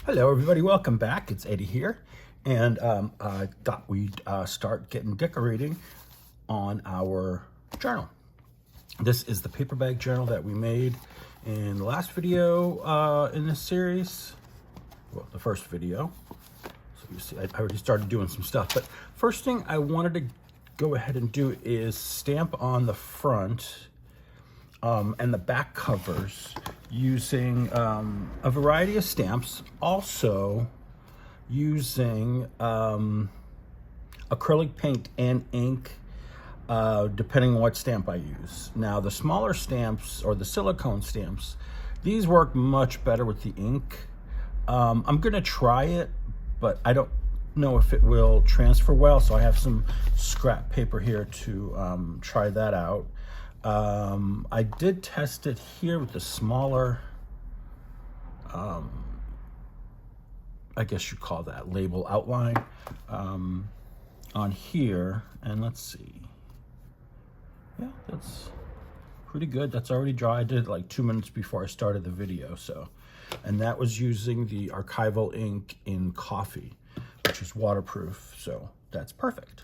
Hello everybody, welcome back. It's Eddie here, and I thought we'd start getting decorating on our journal. This is the paper bag journal that we made in the last video in this series. Well, the first video. So you see, I already started doing some stuff, but first thing I wanted to go ahead and do is stamp on the front and the back covers using a variety of stamps, also using acrylic paint and ink, depending on what stamp I use. Now, the smaller stamps or the silicone stamps, these work much better with the ink. I'm gonna try it, but I don't know if it will transfer well, so I have some scrap paper here to try that out. I did test it here with the smaller, I guess you call that label outline, on here, and let's see. Yeah, that's pretty good. That's already dry. I did it like 2 minutes before I started the video, so. And that was using the archival ink in coffee, which is waterproof, so that's perfect.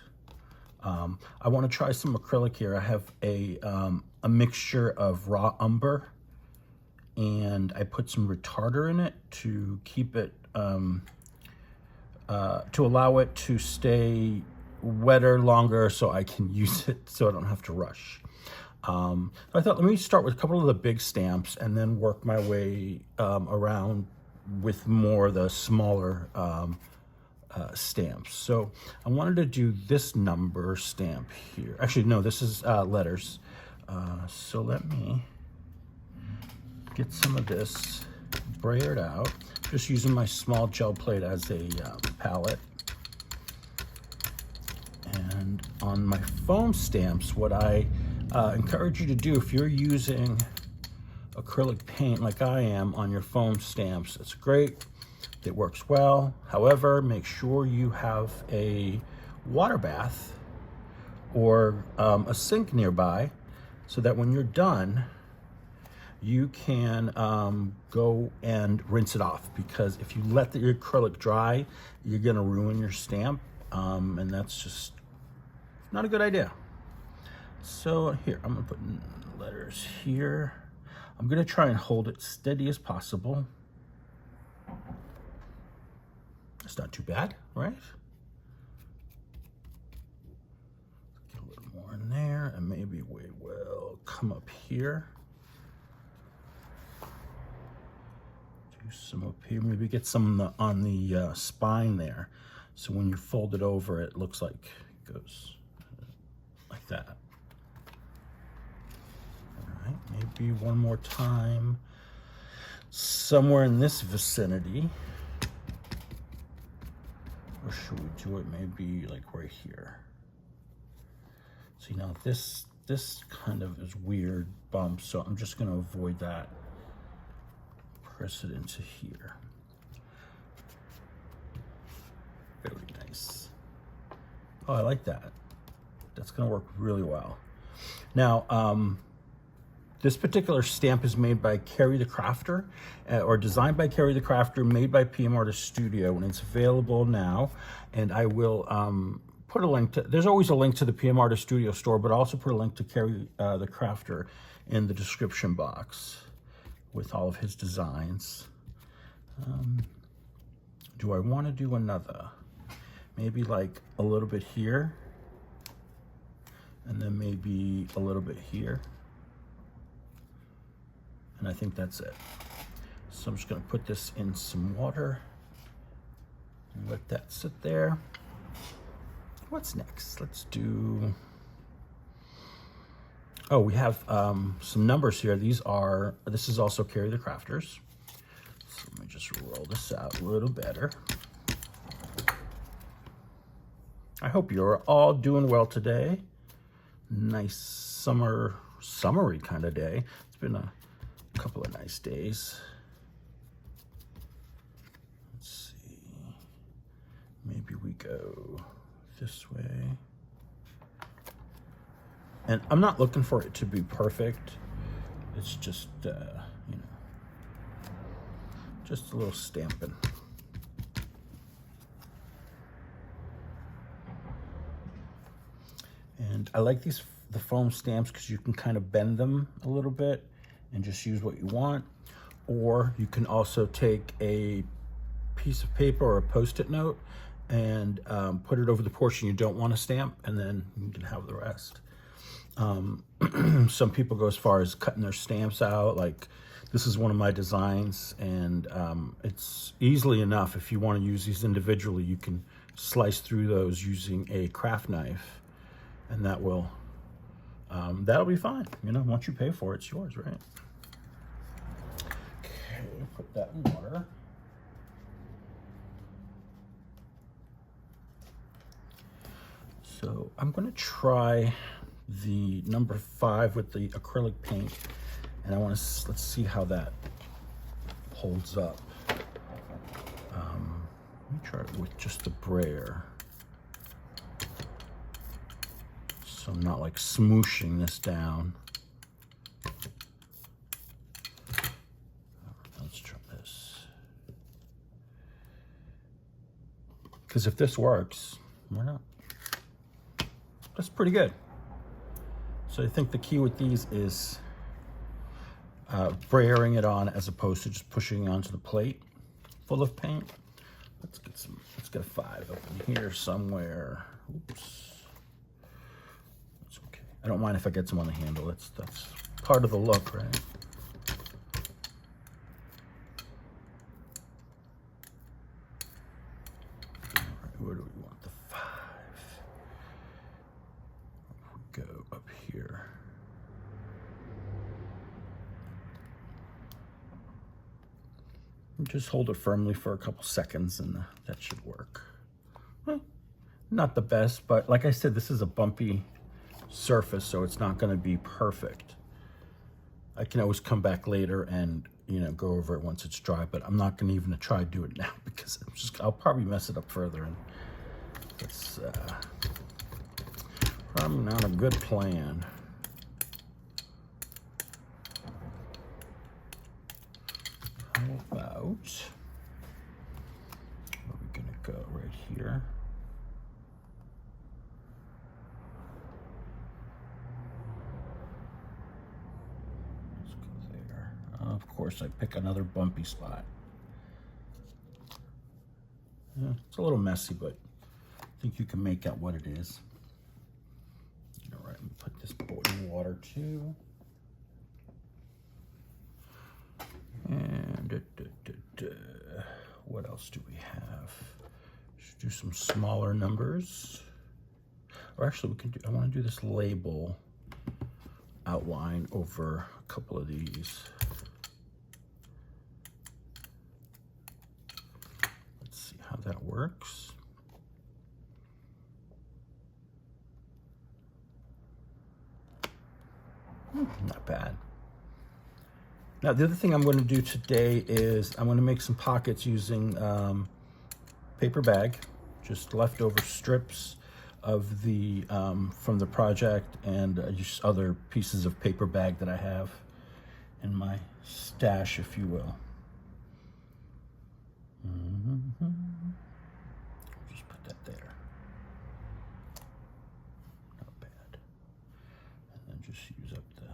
I want to try some acrylic here. I have a mixture of raw umber, and I put some retarder in it to keep it, to allow it to stay wetter longer so I can use it so I don't have to rush. I thought, let me start with a couple of the big stamps and then work my way around with more of the smaller stamps. So I wanted to do this number stamp here. Actually, no, this is letters. So let me get some of this braided out, just using my small gel plate as a palette. And on my foam stamps, what I encourage you to do, if you're using acrylic paint like I am on your foam stamps, it's great. It works well. However, make sure you have a water bath or a sink nearby so that when you're done, you can go and rinse it off, because if you let the acrylic dry, you're gonna ruin your stamp, and that's just not a good idea. So here, I'm gonna put letters here. I'm gonna try and hold it steady as possible. It's not too bad, right? Get a little more in there, and maybe we will come up here. Do some up here, maybe get some on the spine there. So when you fold it over, it looks like it goes like that. All right, maybe one more time, somewhere in this vicinity. Or should we do it maybe like right here? See, now this kind of is weird bump, so I'm just gonna avoid that. Press it into here. Very nice. Oh, I like that. That's gonna work really well. Now, this particular stamp is made by Carrie the Crafter, or designed by Carrie the Crafter, made by PM Artist Studio, and it's available now. And I will put a link to, there's always a link to the PM Artist Studio store, but I'll also put a link to Carrie the Crafter in the description box with all of his designs. Do I want to do another? Maybe like a little bit here, and then maybe a little bit here. And I think that's it. So I'm just gonna put this in some water and let that sit there. What's next? Let's do, oh, we have some numbers here. This is also Carrie the Crafters. So let me just roll this out a little better. I hope you're all doing well today. Nice summery kind of day. It's been a couple of nice days. Let's see, maybe we go this way. And I'm not looking for it to be perfect. It's just, you know, Just a little stamping. And I like the foam stamps because you can kind of bend them a little bit and just use what you want. Or you can also take a piece of paper or a Post-it note and put it over the portion you don't want to stamp, and then you can have the rest. Some people go as far as cutting their stamps out. Like, this is one of my designs, and it's easily enough. If you want to use these individually, you can slice through those using a craft knife, and that will that'll be fine. You know, once you pay for it, it's yours, right? Okay, put that in water. So I'm going to try the number 5 with the acrylic paint, and I want to let's see how that holds up. Let me try it with just the brayer, so I'm not like smooshing this down. Let's try this, because if this works, why not? That's pretty good. So I think the key with these is brayering it on as opposed to just pushing it onto the plate full of paint. Let's get a 5 up in here somewhere. Oops. That's okay. I don't mind if I get some on the handle. That's part of the look, right? All right, where do we want the 5? Go up here. And just hold it firmly for a couple seconds, and that should work. Well, not the best, but like I said, this is a bumpy surface, so it's not going to be perfect. I can always come back later and, you know, go over it once it's dry, but I'm not going to even try to do it now because I'll probably mess it up further, and it's probably not a good plan. How about, where are we gonna go? Right here. Let's go there. Of course, I pick another bumpy spot. Yeah, it's a little messy, but I think you can make out what it is. All right, put this boiling water too. And what else do we have? Should do some smaller numbers. Or actually, we can do, I want to do this label outline over a couple of these. Let's see how that works. Not bad. Now, the other thing I'm going to do today is I'm going to make some pockets using paper bag, just leftover strips of the from the project, and just other pieces of paper bag that I have in my stash, if you will. Just put that there. Not bad. And then just use up the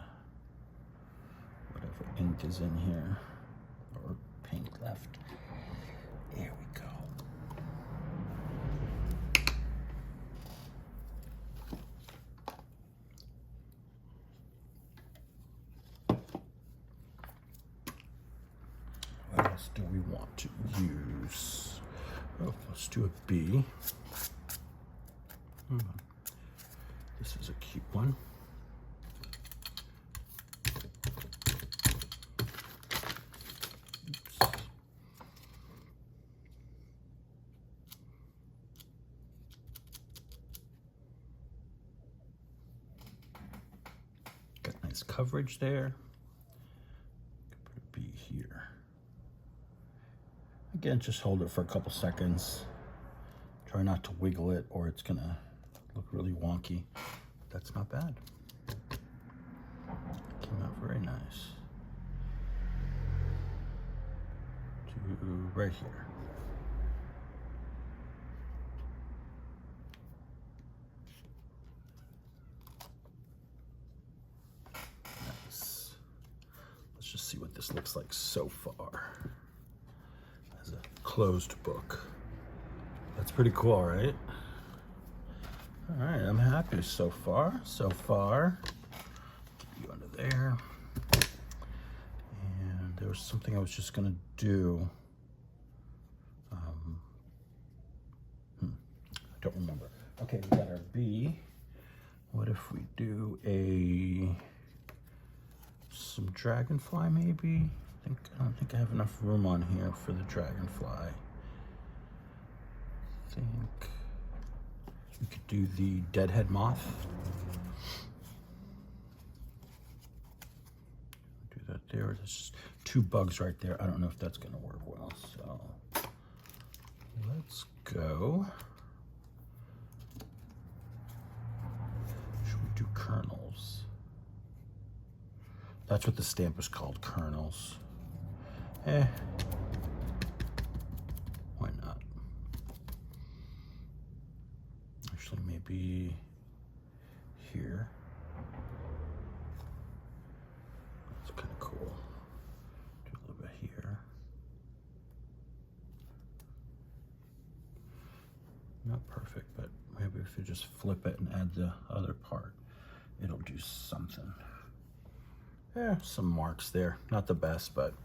whatever ink is in here, or paint left. There we go. What else do we want to use? Oh, let's do a bee. This is a cute one. Got nice coverage there. Put a bee here. Again, just hold it for a couple seconds. Try not to wiggle it or it's gonna look really wonky. That's not bad. Came out very nice. to right here. Nice. Let's just see what this looks like so far as a closed book. That's pretty cool, right? All right, I'm happy so far. So far. Get you under there. And there was something I was just gonna do. I don't remember. Okay, we got our B. What if we do some dragonfly maybe? I don't think I have enough room on here for the dragonfly. I think we could do the deadhead moth. Do that there. There's just 2 bugs right there. I don't know if that's gonna work well, so let's go. Should we do kernels? That's what the stamp is called, kernels. Why not? Actually, maybe here. That's kind of cool. Do a little bit here. Not perfect, but maybe if you just flip it and add the other part, it'll do something. Yeah, some marks there. Not the best, but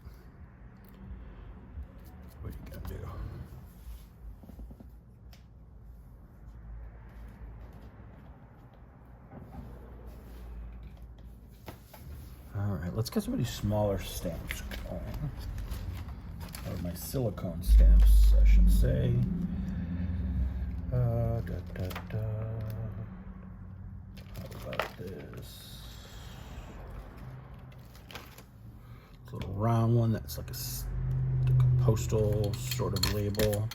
what are you gonna do? All right, let's get some of these smaller stamps going. Or my silicone stamps, I should say. How about this? It's a little round one that's like a postal sort of label.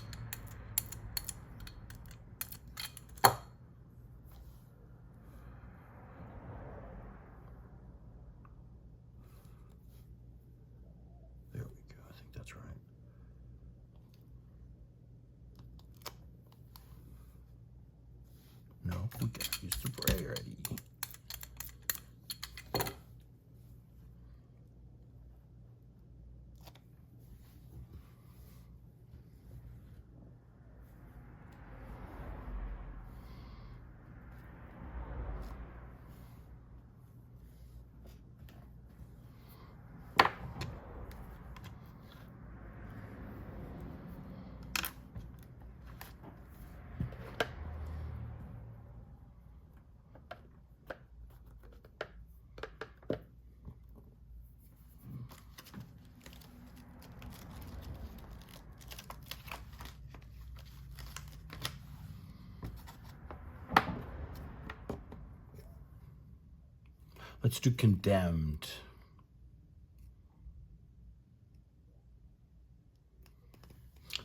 There we go, I think that's right. No, we gotta use the bray already. Let's do condemned.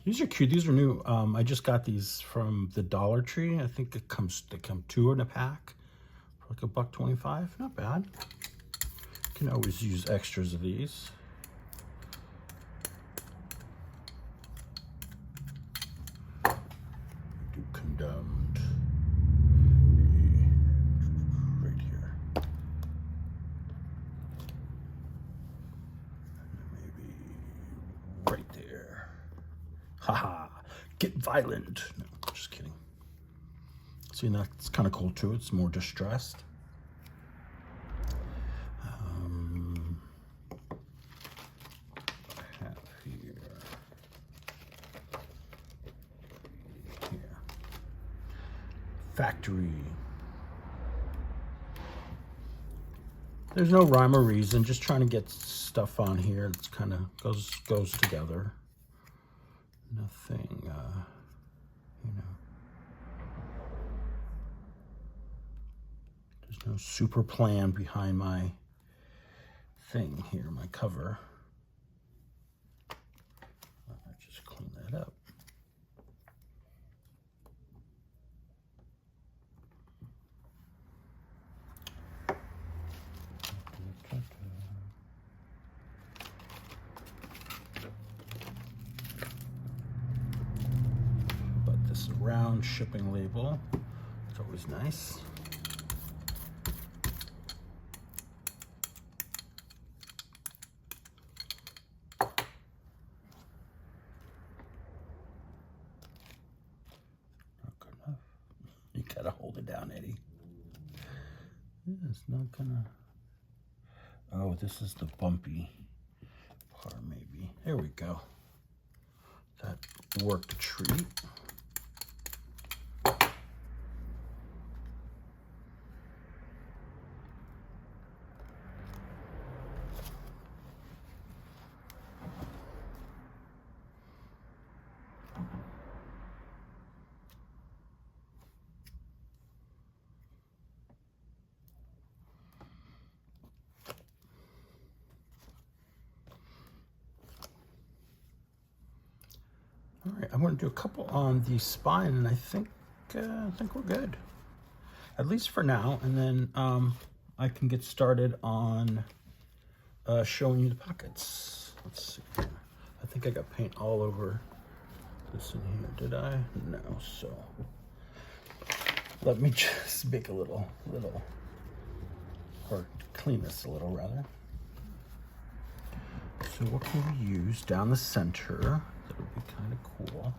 These are cute. These are new. I just got these from the Dollar Tree. I think they come 2 in a pack for like $1.25. Not bad. Can always use extras of these. Do condemned. Right here. Maybe right there. Haha, get violent. No, just kidding. See, that's kind of cool too. It's more distressed. I have here. Factory. There's no rhyme or reason, just trying to get stuff on here that's kind of goes together. Nothing, you know. There's no super plan behind my thing here, my cover. I'll just clean that up. round shipping label. It's always nice. Not good enough. You gotta hold it down, Eddie. It's not gonna. Oh, this is the bumpy part, maybe. There we go. That worked a treat. All right, I'm going to do a couple on the spine, and I think we're good, at least for now. And then I can get started on showing you the pockets. Let's see. I think I got paint all over this in here. Did I? No. So let me just make a little, or clean this a little rather. So what can we use down the center? That would be kind of cool.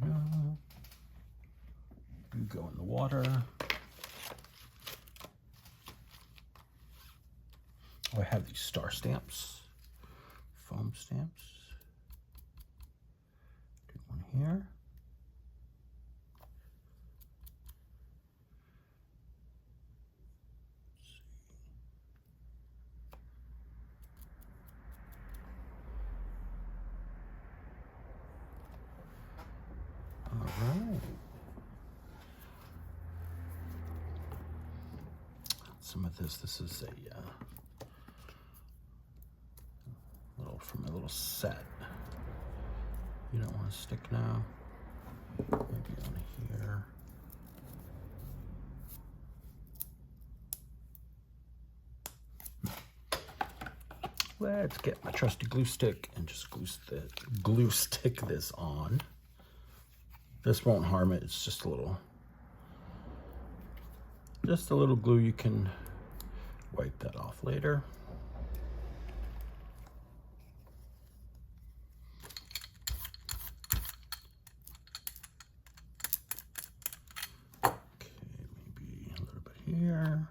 No. You go in the water. Oh, I have these star stamps, foam stamps. Do one here. Right. Some of this is a little from a little set. You don't want to stick now. Maybe on here. Let's get my trusty glue stick and just glue stick this on. This won't harm it. It's just a little glue. You can wipe that off later. Okay, maybe a little bit here.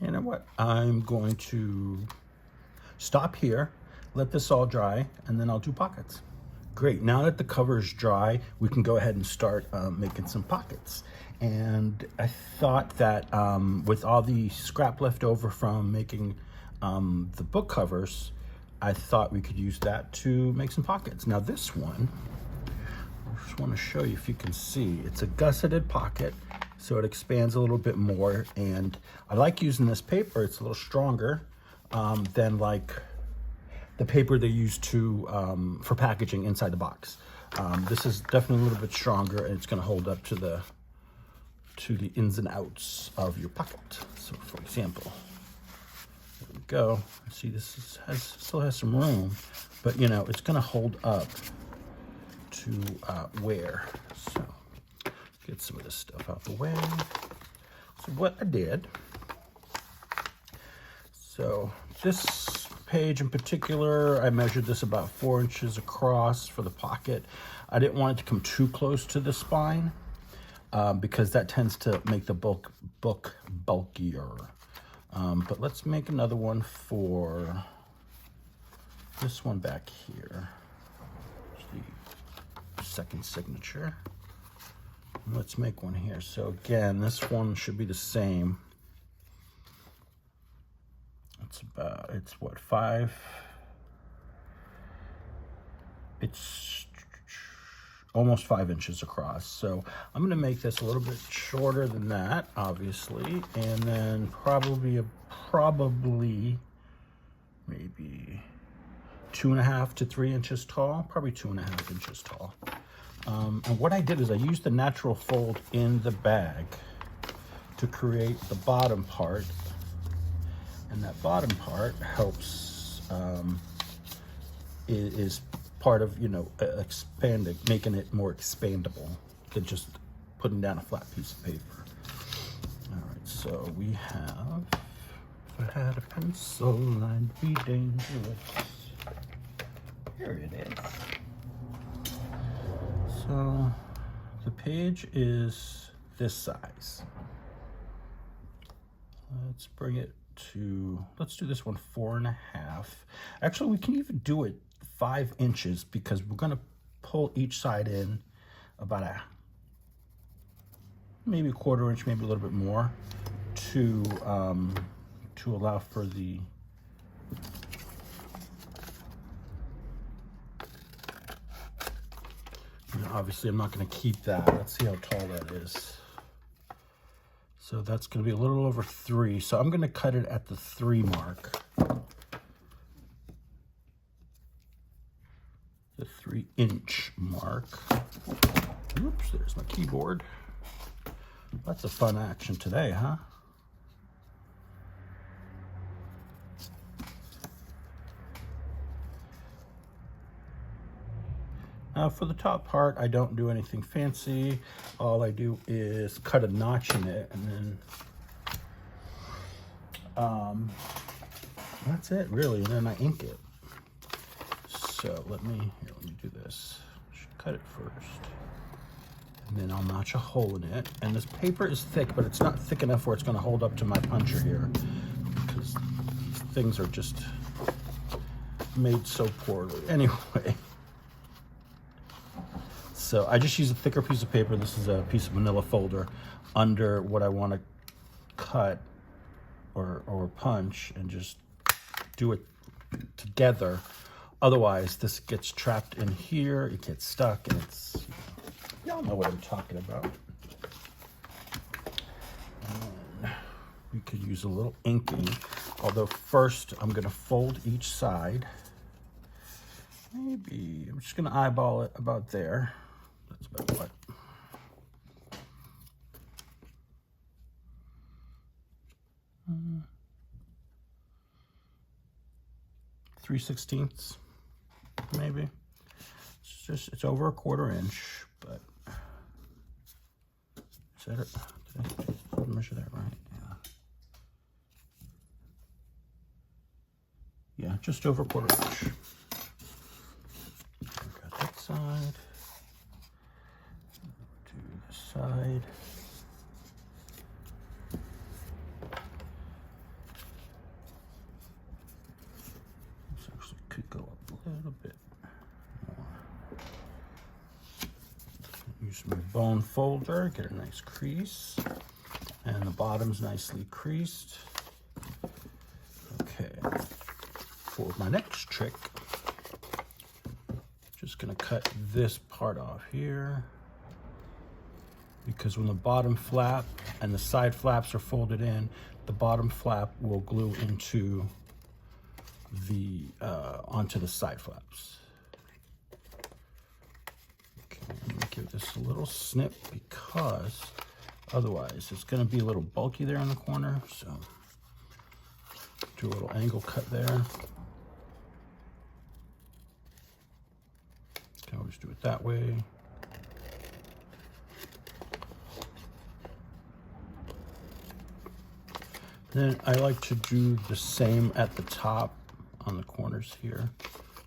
You know what? I'm going to stop here, let this all dry, and then I'll do pockets. Great, now that the cover is dry, we can go ahead and start making some pockets. And I thought that with all the scrap left over from making the book covers, I thought we could use that to make some pockets. Now this one, I just want to show you if you can see, it's a gusseted pocket. So it expands a little bit more, and I like using this paper. It's a little stronger than like the paper they use for packaging inside the box. This is definitely a little bit stronger, and it's going to hold up to the ins and outs of your pocket. So for example, there we go. See, this still has some room, but you know, it's going to hold up to wear. So get some of this stuff out the way. So what I did, so this page in particular, I measured this about 4 inches across for the pocket. I didn't want it to come too close to the spine because that tends to make the book bulkier. But let's make another one for this one back here. The second signature. Let's make one here. So again, this one should be the same. It's what, 5? It's almost 5 inches across. So I'm going to make this a little bit shorter than that, obviously, and then probably maybe 2.5 to 3 inches tall, probably 2.5 inches tall. And what I did is I used the natural fold in the bag to create the bottom part, and that bottom part helps, is part of, expanding, making it more expandable than just putting down a flat piece of paper. All right, so we have, if I had a pencil, I'd be dangerous. Here it is. So the page is this size. Let's bring it to, let's do this one 4.5. Actually, we can even do it 5 inches because we're going to pull each side in about maybe a 1/4 inch, maybe a little bit more to allow for the obviously I'm not going to keep that. Let's see how tall that is. So that's going to be a little over 3. So I'm going to cut it at the 3 mark. The 3-inch mark. Oops, there's my keyboard. That's a fun action today, huh? Now for the top part, I don't do anything fancy. All I do is cut a notch in it, and then that's it really, and then I ink it. So let me do this. Should cut it first, and then I'll notch a hole in it. And this paper is thick, but it's not thick enough where it's going to hold up to my puncher here, because things are just made so poorly. Anyway. So I just use a thicker piece of paper. This is a piece of manila folder under what I want to cut or punch, and just do it together. Otherwise, this gets trapped in here. It gets stuck, and it's, y'all know what I'm talking about. And we could use a little inking. Although first, I'm going to fold each side. Maybe I'm just going to eyeball it about there. That's about what? Mm, 3/16, maybe. It's over a 1/4 inch, but is that it? Did I measure that right? Yeah, just over a 1/4 inch. Got that side. Side. This actually could go up a little bit more. Use my bone folder, get a nice crease, and the bottom's nicely creased. Okay, for my next trick, just gonna cut this part off here, because when the bottom flap and the side flaps are folded in, the bottom flap will glue into the onto the side flaps. Okay, I'm gonna give this a little snip because otherwise it's gonna be a little bulky there in the corner. So do a little angle cut there. Can always do it that way. Then I like to do the same at the top on the corners here,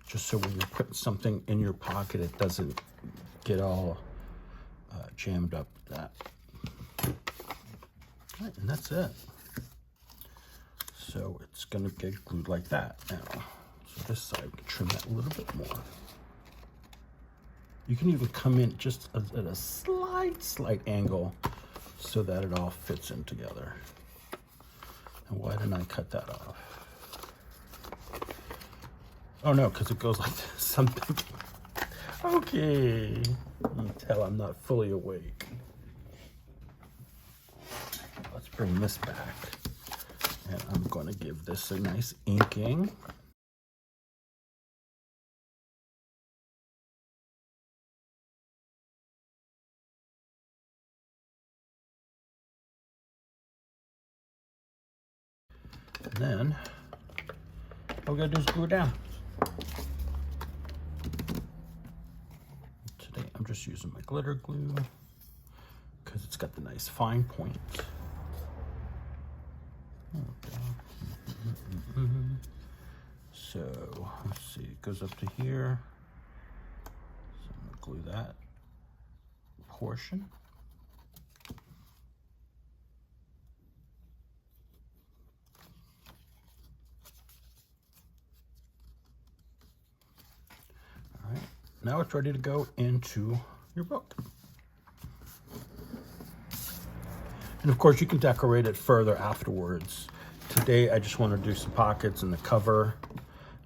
just so when you're putting something in your pocket, it doesn't get all jammed up with that. All right, and that's it. So it's gonna get glued like that now. So this side, we can trim that a little bit more. You can even come in just at a slight angle so that it all fits in together. And why didn't I cut that off? Oh no, because it goes like this. Something. Okay. You can tell I'm not fully awake. Let's bring this back. And I'm going to give this a nice inking. And then all we gotta do is glue it down. Today I'm just using my glitter glue because it's got the nice fine point. So let's see, it goes up to here. So I'm gonna glue that portion. Now it's ready to go into your book. And of course you can decorate it further afterwards. Today I just want to do some pockets in the cover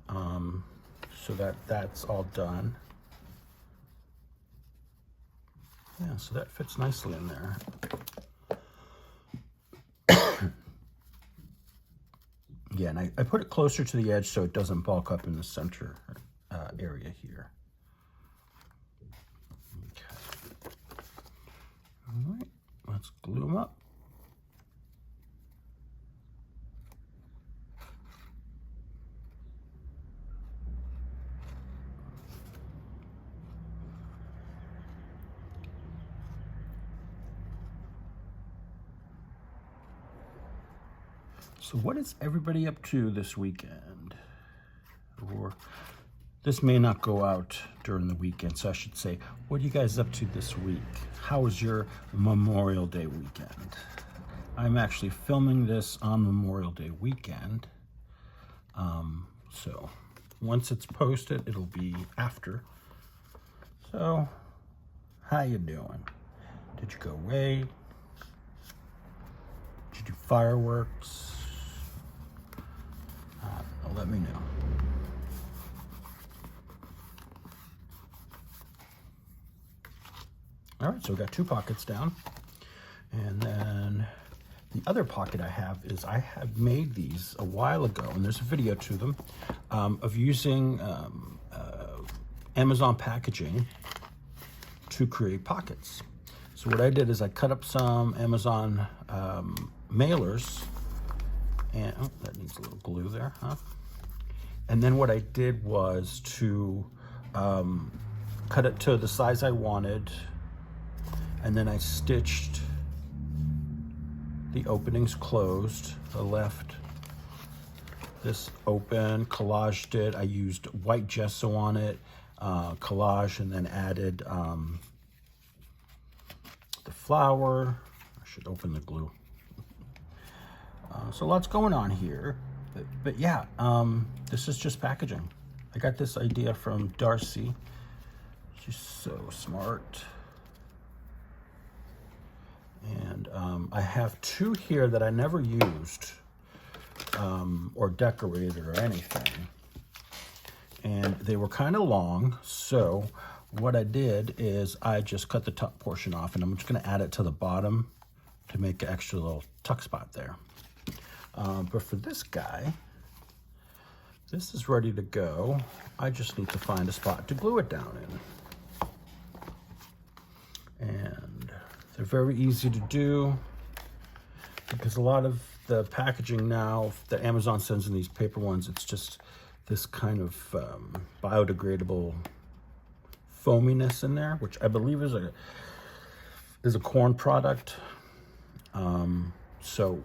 so that's all done. Yeah, so that fits nicely in there. Yeah, and I put it closer to the edge so it doesn't bulk up in the center area here. All right, let's glue them up. So what is everybody up to this weekend? Or this may not go out during the weekend, so I should say, what are you guys up to this week? How was your Memorial Day weekend? I'm actually filming this on Memorial Day weekend. So once it's posted, it'll be after. So, how you doing? Did you go away? Did you do fireworks? Let me know. All right, so we got 2 pockets down. And then the other pocket I have is I have made these a while ago, and there's a video to them, of using Amazon packaging to create pockets. So what I did is I cut up some Amazon mailers, and oh, that needs a little glue there, huh? And then what I did was to cut it to the size I wanted, and then I stitched the openings closed. I left this open, collaged it. I used white gesso on it, collage, and then added the flower. I should open the glue. So lots going on here, but yeah, this is just packaging. I got this idea from Darcy. She's so smart. And I have 2 here that I never used or decorated or anything. And they were kind of long, so what I did is I just cut the top portion off, and I'm just going to add it to the bottom to make an extra little tuck spot there. But for this guy, this is ready to go. I just need to find a spot to glue it down in. And they're very easy to do because a lot of the packaging now that Amazon sends in these paper ones, it's just this kind of biodegradable foaminess in there, which I believe is a corn product. So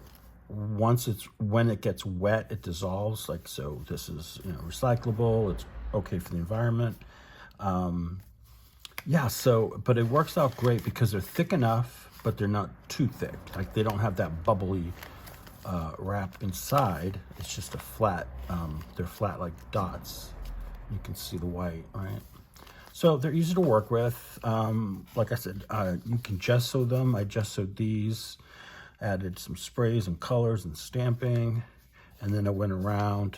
when it gets wet, it dissolves. Like, so this is, recyclable. It's okay for the environment. Yeah, so, but it works out great because they're thick enough, but they're not too thick. Like, they don't have that bubbly wrap inside. It's just a flat, they're flat like dots. You can see the white, right? So they're easy to work with. Like I said, you can gesso them. I gessoed these, added some sprays and colors and stamping, and then I went around,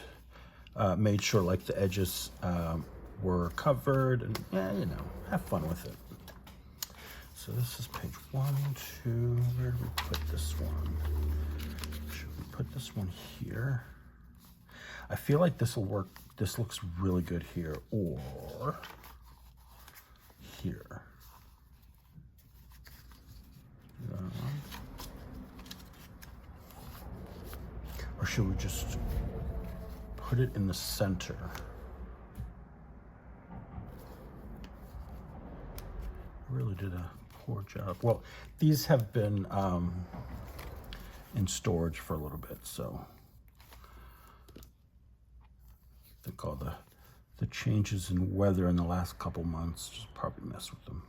made sure like the edges were covered, and yeah, have fun with it. so this is page 1, 2, where do we put this one? Should we put this one here? I feel like this will work. This looks really good here, or here. Or should we just put it in the center? I really did a poor job. Well, these have been in storage for a little bit, so I think all the changes in weather in the last couple months just probably mess with them.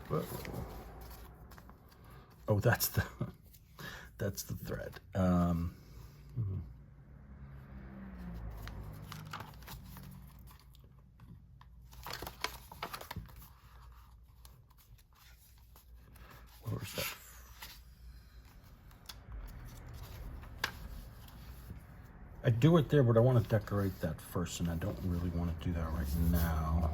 Whoa. Oh, that's the thread. Where's that? I do it there, but I want to decorate that first, and I don't really want to do that right now.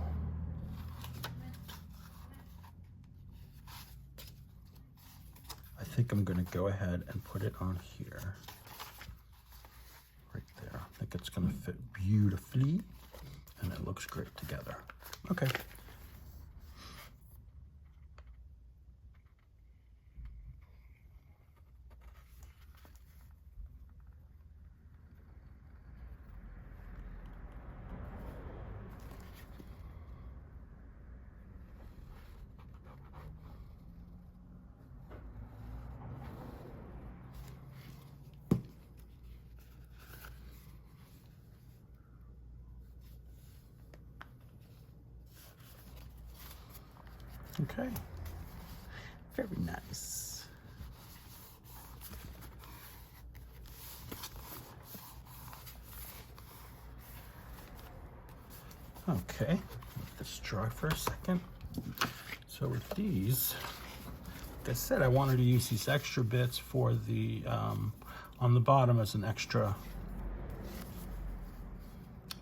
I think I'm going to go ahead and put it on here. Right there. I think it's going to fit beautifully, and it looks great together. Okay. Okay, very nice. Okay, let this dry for a second. So with these, like I said, I wanted to use these extra bits for the, on the bottom as an extra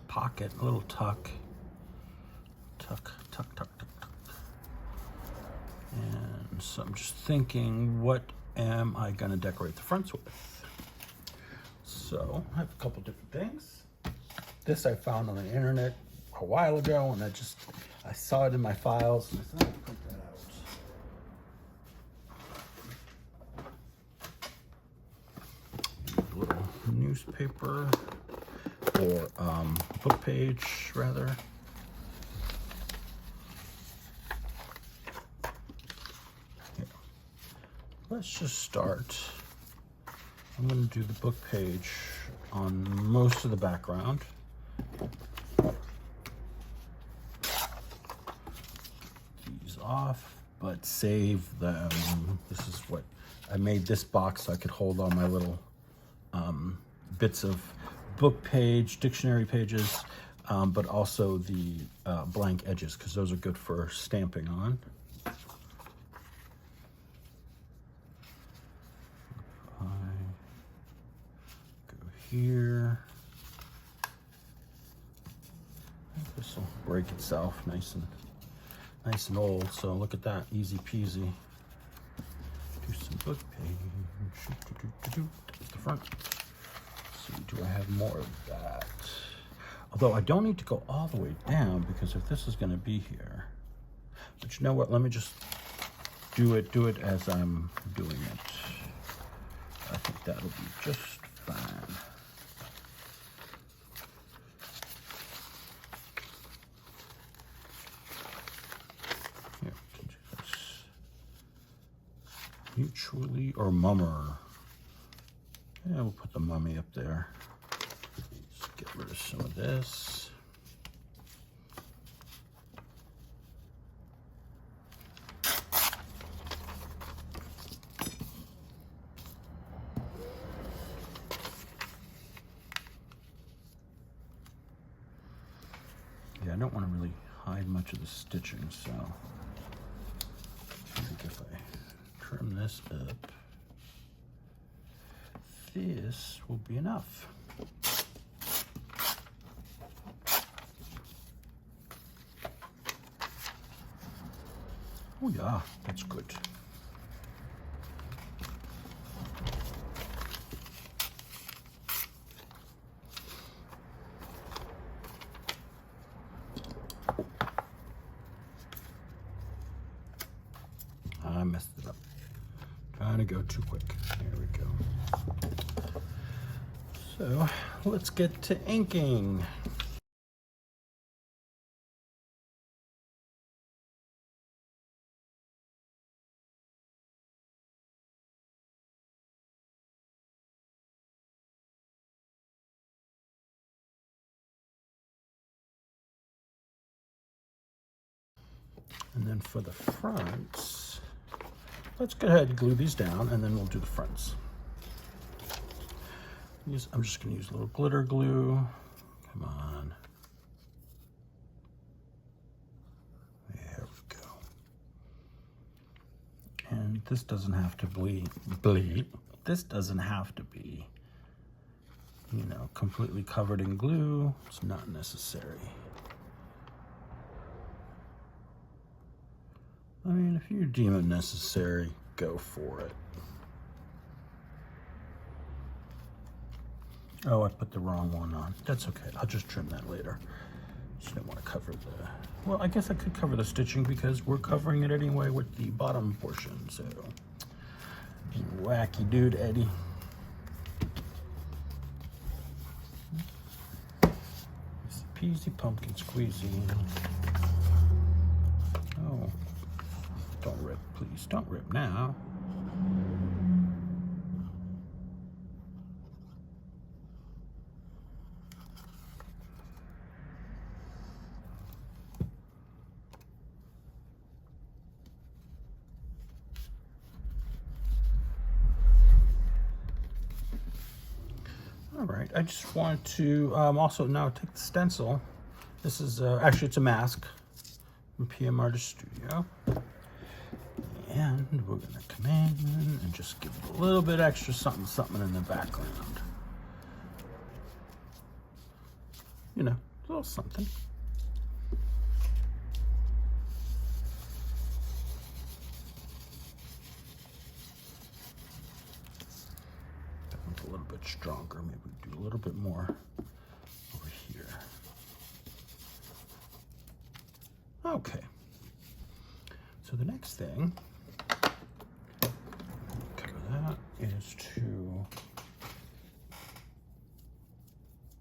pocket, a little tuck. Tuck, tuck, tuck, tuck, tuck. And so I'm just thinking, what am I going to decorate the fronts with? So I have a couple different things. This I found on the internet a while ago, and I saw it in my files, and I thought I'd print that out. A little newspaper, or book page, rather. Let's just start. I'm going to do the book page on most of the background. These off, but save them. This is what I made this box so I could hold all my little bits of book page, dictionary pages, but also the blank edges, because those are good for stamping on. Here, this will break itself nice and old. So look at that, easy peasy. Do some book page. There's the front. Let's see, do I have more of that? Although I don't need to go all the way down, because if this is going to be here, but you know what? Let me just do it as I'm doing it. I think that'll be just fine. Mutually or mummer. Yeah, we'll put the mummy up there. Let's get rid of some of this. Yeah, I don't want to really hide much of the stitching, so I think if I trim this up, this will be enough. Oh yeah, that's good. I messed it up. Trying to go too quick. There we go. So let's get to inking. And then for the fronts, let's go ahead and glue these down, and then we'll do the fronts. I'm just going to use a little glitter glue. Come on. There we go. And this doesn't have to bleed. This doesn't have to be, you know, completely covered in glue. It's not necessary. I mean, if you deem it necessary, go for it. Oh, I put the wrong one on. That's okay. I'll just trim that later. Just didn't want to cover the... Well, I guess I could cover the stitching because we're covering it anyway with the bottom portion. So, you wacky dude, Eddie. Easy peasy pumpkin squeezy. Oh. Don't rip, please. Don't rip now. All right, I just want to also now take the stencil. This is, actually it's a mask from PM Artist Studio. And we're gonna come in and just give it a little bit extra something in the background. You know, a little something. That one's a little bit stronger. Maybe we do a little bit more over here. Okay. So the next thing is to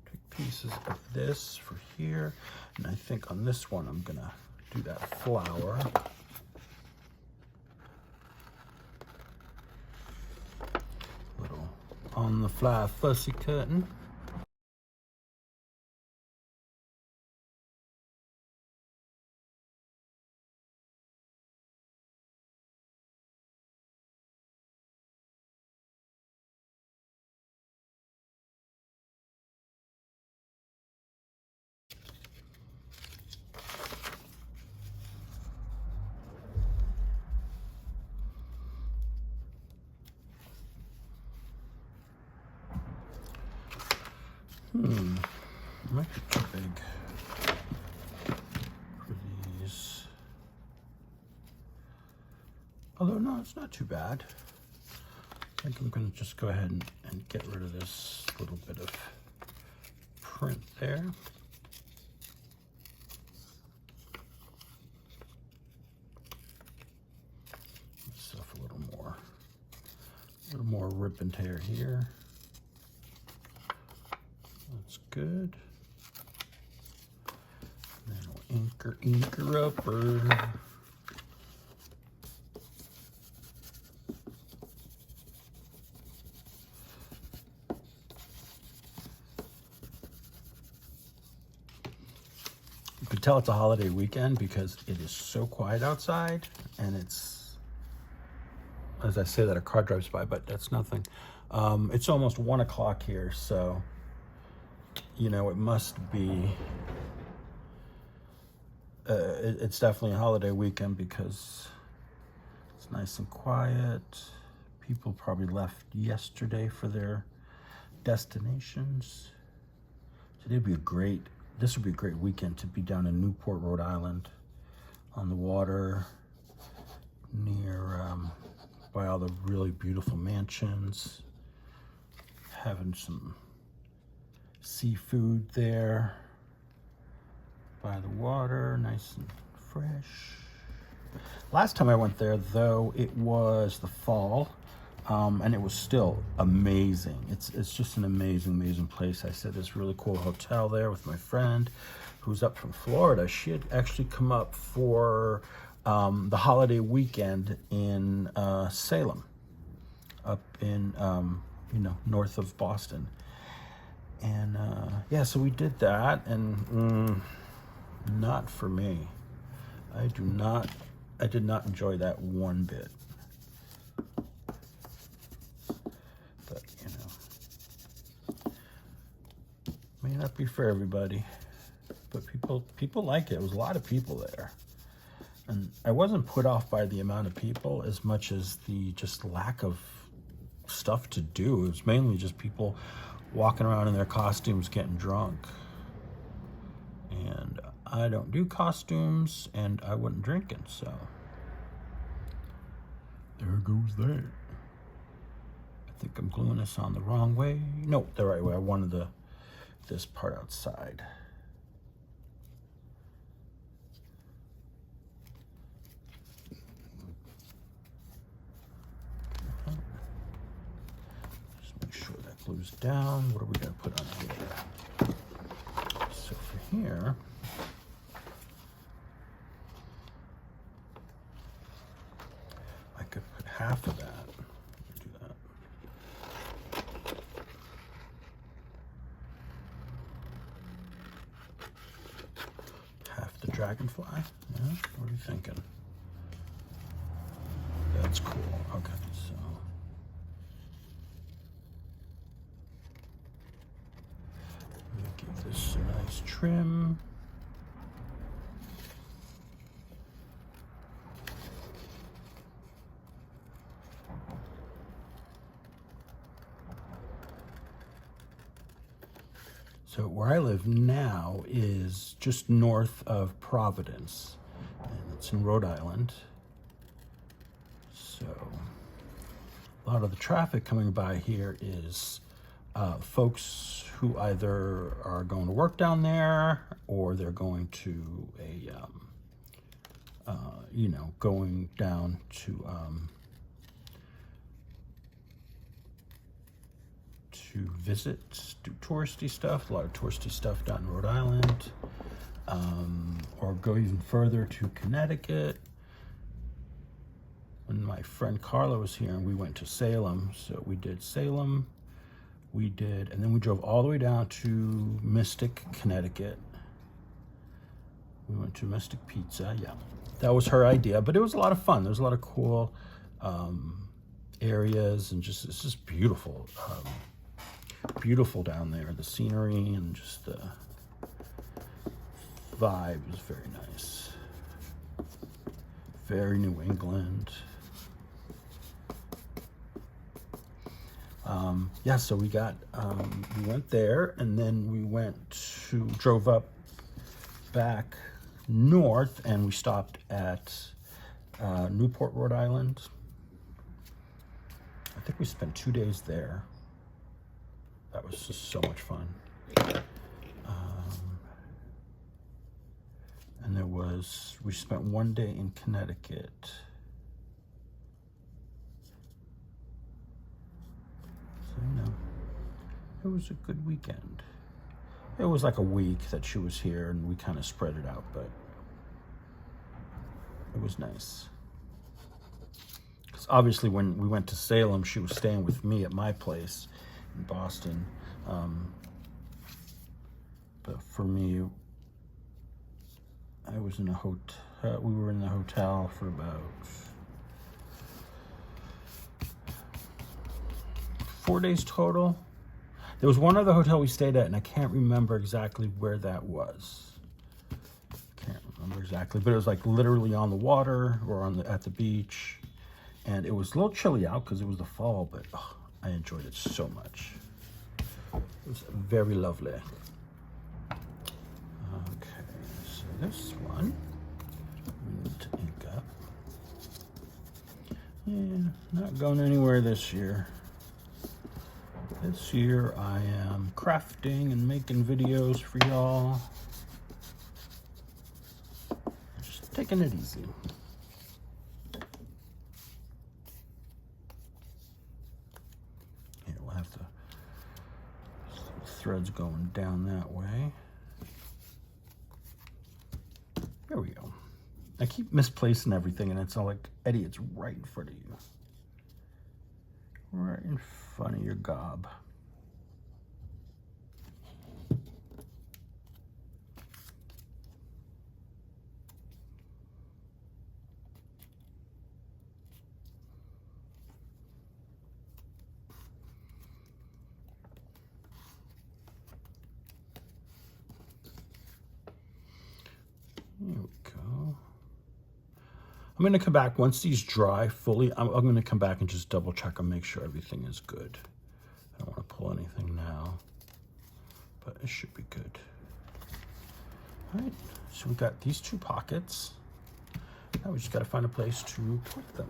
take pieces of this for here, and I think on this one I'm gonna do that flower. Little on the fly fussy cutting. Might be too big for these. Although, no, it's not too bad. I think I'm going to just go ahead and get rid of this little bit of print there. Stuff a little more rip and tear here. That's good. And then we'll inker upper. You can tell it's a holiday weekend because it is so quiet outside, and it's, as I say that, a car drives by, but that's nothing. It's almost 1 o'clock here, so you know, it must be it's definitely a holiday weekend because it's nice and quiet. People probably left yesterday for their destinations. This would be a great weekend to be down in Newport, Rhode Island, on the water, near by all the really beautiful mansions, having some seafood there by the water, nice and fresh. Last time I went there, though, it was the fall, and it was still amazing. It's just an amazing place. I stayed at this really cool hotel there with my friend who's up from Florida. She had actually come up for the holiday weekend in Salem, up in north of Boston. And yeah, so we did that, and not for me. I did not enjoy that one bit. But may not be for everybody. But people like it. It was a lot of people there. And I wasn't put off by the amount of people as much as the just lack of stuff to do. It was mainly just people walking around in their costumes getting drunk. And I don't do costumes, and I wasn't drinking, so there goes that. I think I'm gluing this on the wrong way. No, the right way. I wanted this part outside. Glues down. What are we going to put on here? So for here, I could put half of that. Do that. Half the dragonfly. Yeah. What are you thinking? That's cool. Okay, so. Give this a nice trim. So where I live now is just north of Providence, and it's in Rhode Island. So a lot of the traffic coming by here is folks who either are going to work down there or they're going to going down to visit, do touristy stuff, a lot of touristy stuff down in Rhode Island, or go even further to Connecticut. When my friend Carla was here, and we went to Salem, so we did Salem. And then we drove all the way down to Mystic, Connecticut. We went to Mystic Pizza, yeah. That was her idea, but it was a lot of fun. There was a lot of cool areas, and it's just beautiful. Beautiful down there, the scenery and just the vibe was very nice. Very New England. Yeah, so we went there, and then we drove up back north, and we stopped at Newport, Rhode Island. I think we spent 2 days there. That was just so much fun. And we spent 1 day in Connecticut. So, it was a good weekend. It was like a week that she was here, and we kind of spread it out, but it was nice. Because obviously when we went to Salem, she was staying with me at my place in Boston. But for me, I was in a hotel. We were in the hotel for about 4 days total. There was one other hotel we stayed at, and I can't remember exactly where that was. Can't remember exactly, but it was like literally on the water or at the beach. And it was a little chilly out because it was the fall, but oh, I enjoyed it so much. It was very lovely. Okay, so this one we need to ink up. Yeah, not going anywhere this year. This year I am crafting and making videos for y'all. Just taking it easy. Here, we'll have the threads going down that way. There we go. I keep misplacing everything and it's all like, Eddie, it's right in front of you. Right in front of your gob. There we go. I'm going to come back once these dry fully. I'm going to come back and just double check and make sure everything is good. I don't want to pull anything now, but it should be good. All right, so we got these two pockets. Now we just got to find a place to put them.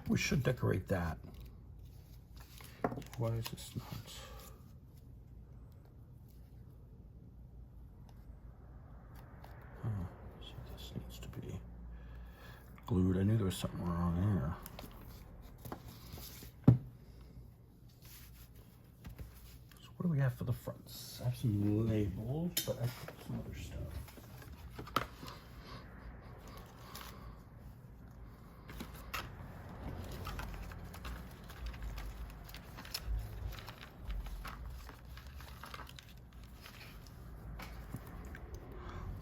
We should decorate that. Why is this not? Oh, so this needs to be glued. I knew there was something wrong here. So what do we have for the fronts? I have some labels, but I put some other stuff.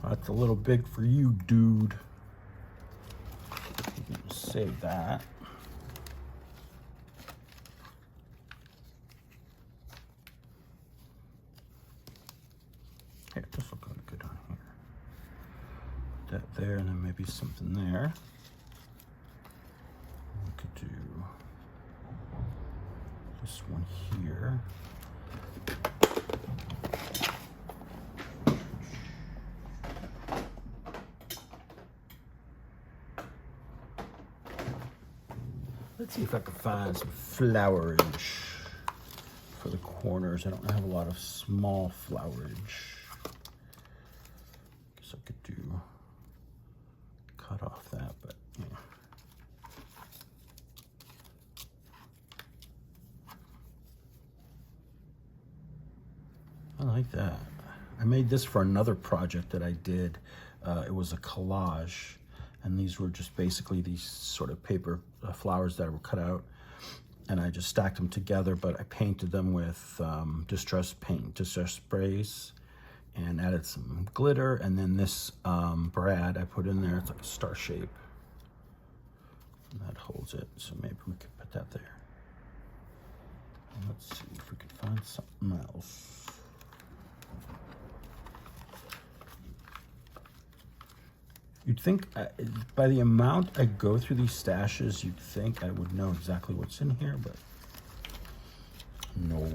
That's a little big for you, dude. You can save that. Here, this will go good on here. Put that there, and then maybe something there. We could do this one here. Let's see if I can find some flowerage for the corners. I don't have a lot of small flowerage. Guess I could do cut off that, but yeah. I like that. I made this for another project that I did. It was a collage. And these were just basically these sort of paper flowers that were cut out. And I just stacked them together, but I painted them with distress sprays, and added some glitter. And then this brad I put in there. It's like a star shape. And that holds it. So maybe we could put that there. And let's see if we can find something else. You'd think, by the amount I go through these stashes, you'd think I would know exactly what's in here, but no.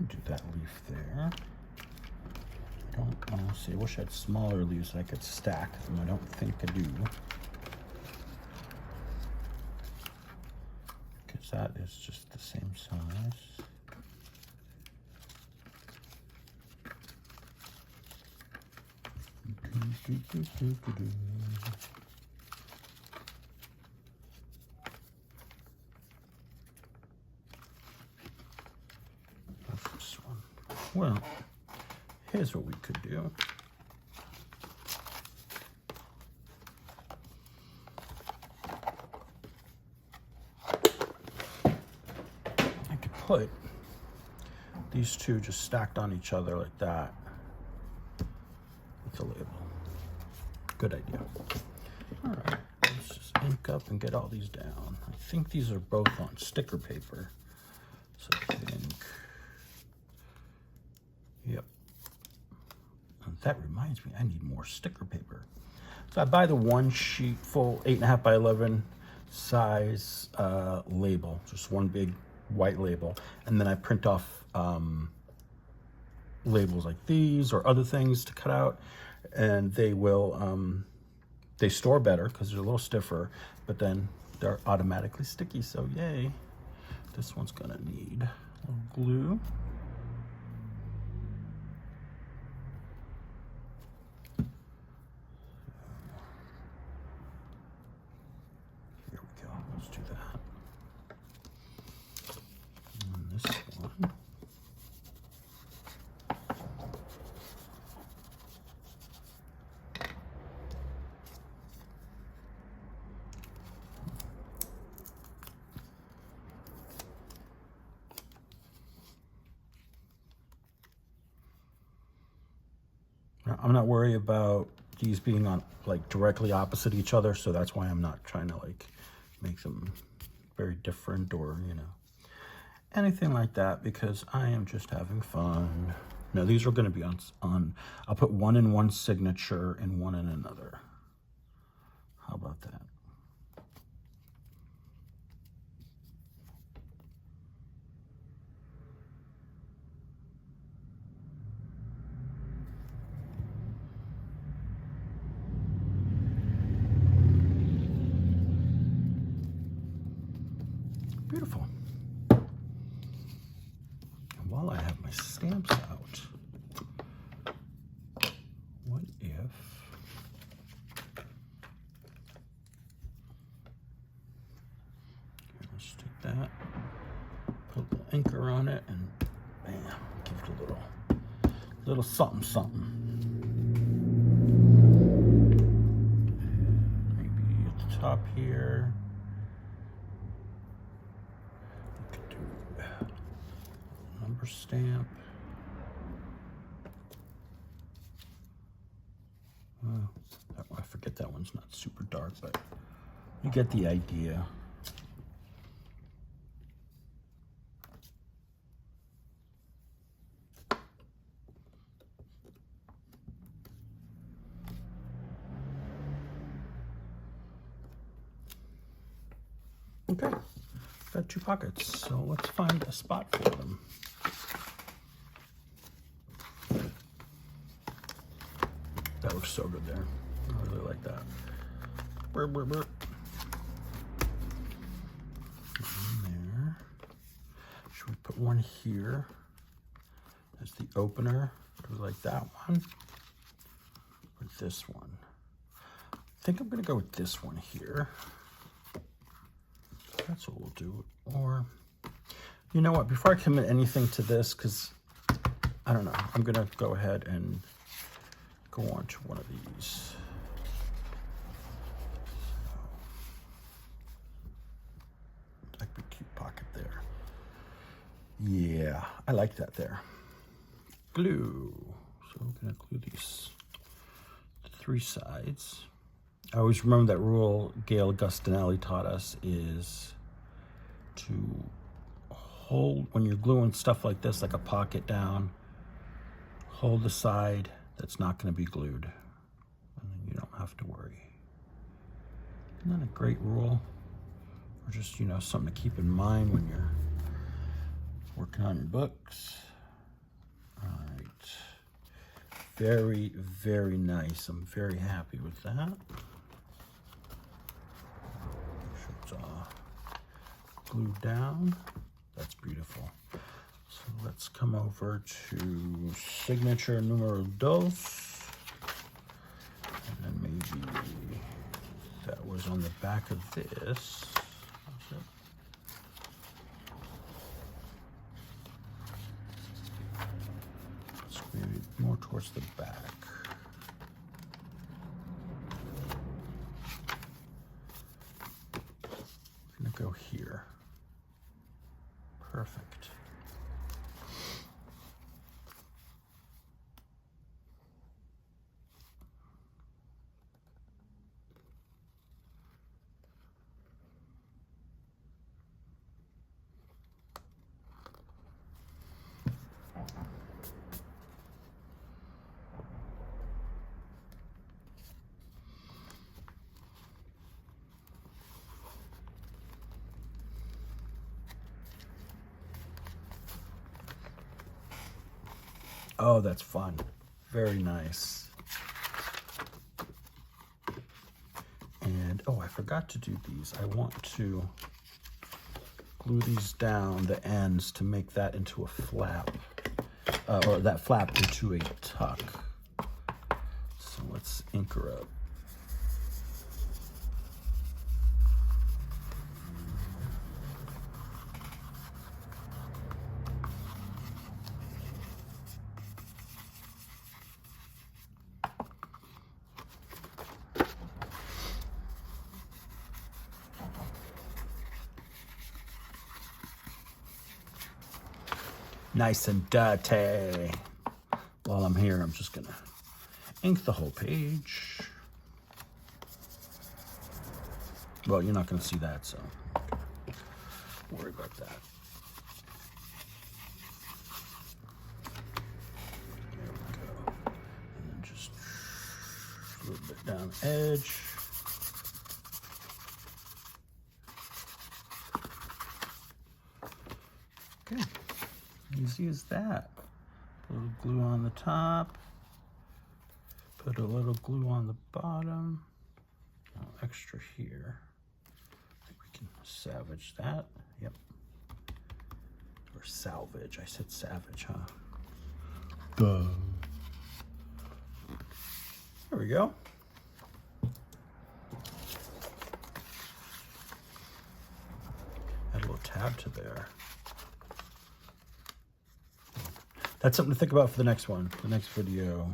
Do that leaf there. I don't see. I wish I had smaller leaves so I could stack them. I don't think I do. Because that is just the same size. Well, here's what we could do. put these two just stacked on each other like that with the label. Good idea. All right, let's just ink up and get all these down. I think these are both on sticker paper. So I think, yep. And that reminds me, I need more sticker paper. So I buy the one sheet full 8.5 by 11 size label, just one big white label, and then I print off labels like these or other things to cut out, and they will they store better because they're a little stiffer, but then they're automatically sticky, so yay. This one's gonna need a little glue. Here we go, let's do that. And this one. I'm not worried about these being on like directly opposite each other, so that's why I'm not trying to like make them very different or, you know, anything like that, because I am just having fun. No, these are going to be on, I'll put one in one signature and one in another. How about that? Beautiful. And while I have my stamps out, what if here, let's take that, put a little anchor on it, and bam, give it a little something something. Maybe at the top here. Number stamp. I forget that one's not super dark, but you get the idea. Okay, got 2 pockets, so let's find a spot for them. That looks so good there. I really like that. Burr, burr, burr. One there. Should we put one here as the opener? Do we like that one? Or this one? I think I'm gonna go with this one here. That's what we'll do. Or, you know what, before I commit anything to this, because I don't know, I'm gonna go ahead and go on to one of these. That could be a cute pocket there. Yeah, I like that there. Glue. So we're gonna glue these 3 sides. I always remember that rule Gail Augustinelli taught us is to hold, when you're gluing stuff like this, like a pocket down, hold the side that's not going to be glued, and then you don't have to worry. Isn't that a great rule? Or just, you know, something to keep in mind when you're working on your books. All right. Very, very nice. I'm very happy with that. Make sure it's all glued down. That's beautiful. So let's come over to signature numero dos. And then maybe that was on the back of this. So maybe more towards the back. I'm gonna go here. Perfect. Oh, that's fun. Very nice. And, oh, I forgot to do these. I want to glue these down, the ends, to make that into a flap, or that flap into a tuck. So let's ink her up. Nice and dirty. While I'm here, I'm just gonna ink the whole page. Well, you're not gonna see that, so don't worry about that. There we go. And then just a little bit down the edge. Okay. Easy as that. Put a little glue on the top. Put a little glue on the bottom. Extra here. I think we can salvage that. Yep. Or salvage. I said savage, huh? Duh. There we go. Add a little tab to there. That's something to think about for the next one, the next video.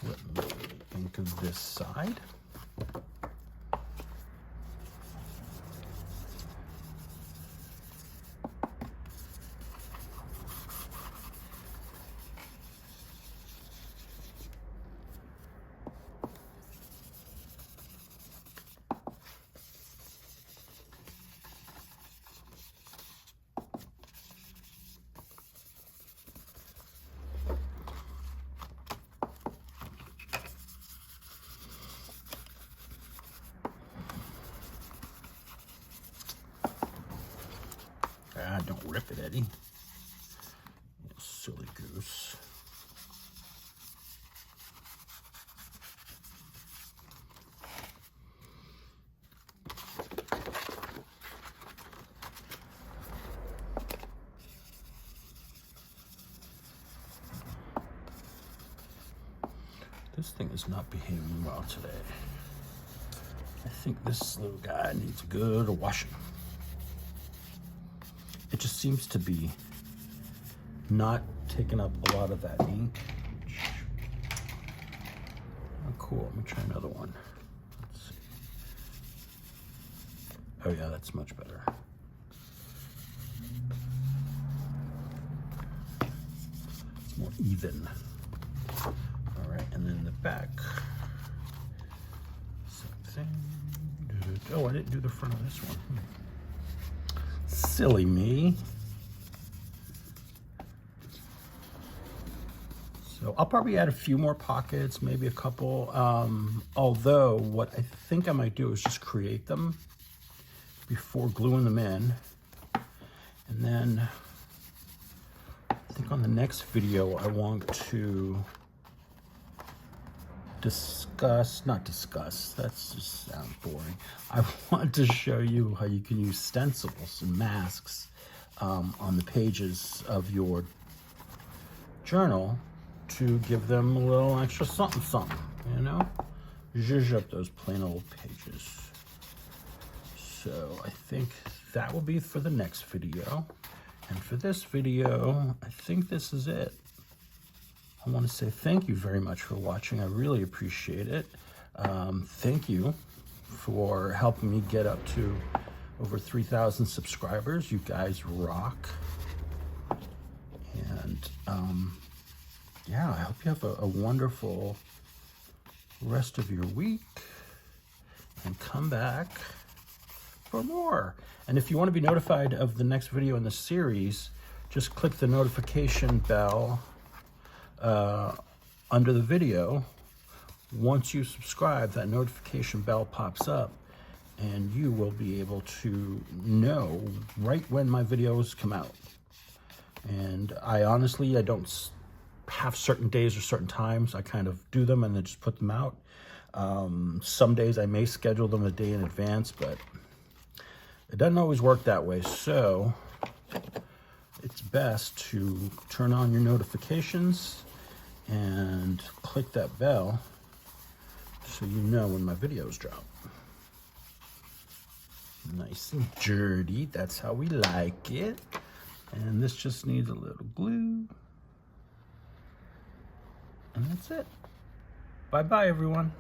Let me ink this side. Ah, don't rip it, Eddie. You silly goose. This thing is not behaving well today. I think this little guy needs a good washing. It just seems to be not taking up a lot of that ink. Oh, cool. Let me try another one. Let's see. Oh, yeah, that's much better. It's more even. All right, and then the back. Same thing. Oh, I didn't do the front of this one. Silly me. So I'll probably add a few more pockets, maybe a couple. Although what I think I might do is just create them before gluing them in. And then I think on the next video, I want to not discuss, that's just sounds boring. I want to show you how you can use stencils and masks on the pages of your journal to give them a little extra something, you know? Zhuzh up those plain old pages. So I think that will be for the next video. And for this video, I think this is it. I want to say thank you very much for watching. I really appreciate it. Thank you for helping me get up to over 3,000 subscribers. You guys rock. And yeah, I hope you have a wonderful rest of your week. And come back for more. And if you want to be notified of the next video in the series, just click the notification bell under the video. Once you subscribe, that notification bell pops up and you will be able to know right when my videos come out. And I honestly, I don't have certain days or certain times. I kind of do them and then just put them out. Some days I may schedule them a day in advance, but it doesn't always work that way. So it's best to turn on your notifications and click that bell so you know when my videos drop. Nice and dirty, that's how we like it. And this just needs a little glue. And that's it. Bye-bye, everyone.